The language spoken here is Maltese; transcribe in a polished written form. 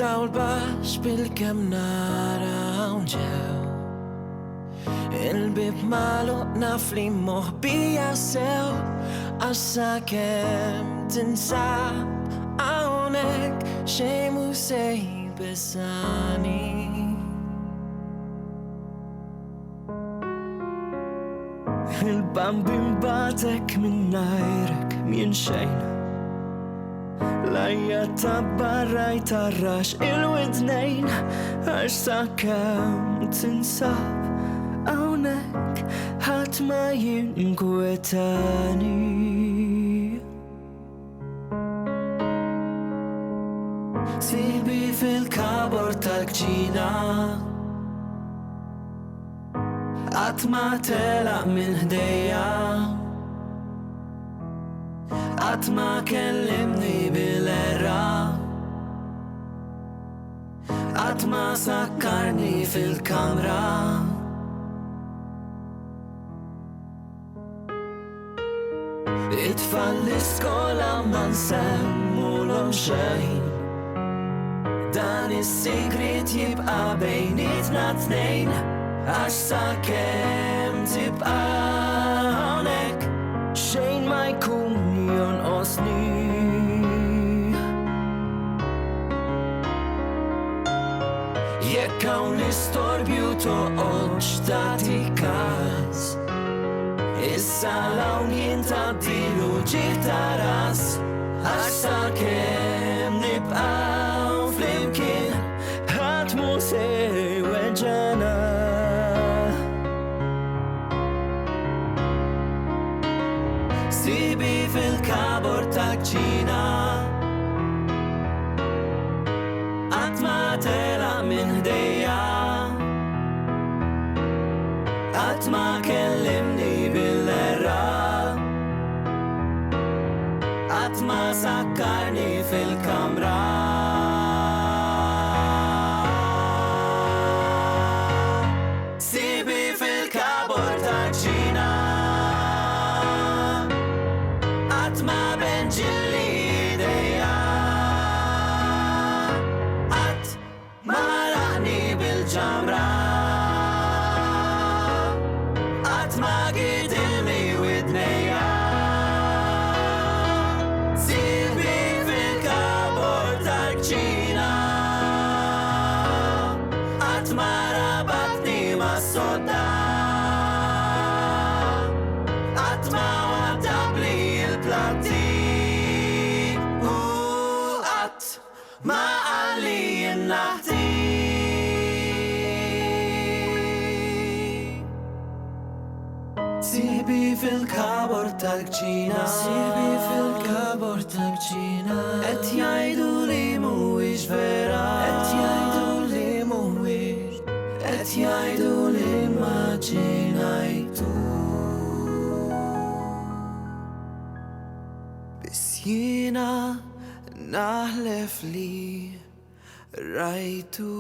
dawl bax bil-kem naraw ġew il-bib magħluq naf li moħbija sew għax sakemm tinsab hawnhekk xejn mhu se jbissani. Il-bambi mbatek minnajrek minn xejn Lajja ta' barra jtarrax il-widnejn għax sakemm tinsab hawnhekk ħadd ma jinkwetani. Sibi fil-kabor tal-kċina qatt ma telaq minn ħdejja qatt ma kellimni bil-erra qatt ma sakkarni fil-kamra it-tfal l-iskola ma nsemmulhom xejn dan is-sigriet jibqa' bejnietna tnejn għax sakemm tibqa' hawnhekk xejn ma jkun jonqosni. Jekk hawn l-istorbju toqgħodx tagħti każ issa l-hawn jintaddilu ġieħ ta' ras għax sakemm nibqgħu flimkien ħadd mhu se jweġġana. Sibi fil-kabor tal-kċina qatt ma telaq minn ħdejja qatt ma kellimni bil-erra qatt ma sakkarni fil-kamra. Sibi fil-kabor tal-kċina ma benġilli idejja qatt ma raqni bil-ġamra qatt ma gidilni widnejja. Sibi fil-kabor tal-kċina qatt ma rabatni mas-sodda qatt ma wadabli il-platti u qatt ma qalli jinnaħti. Sibi fil-kabor tal-kċina Sibi fil-kabor tal-kċina qed jgħidu li mhuwiex vera qed jgħidu li mhuwiex qed jgħidu li immaġinajtu jiena naħlef li rajtu.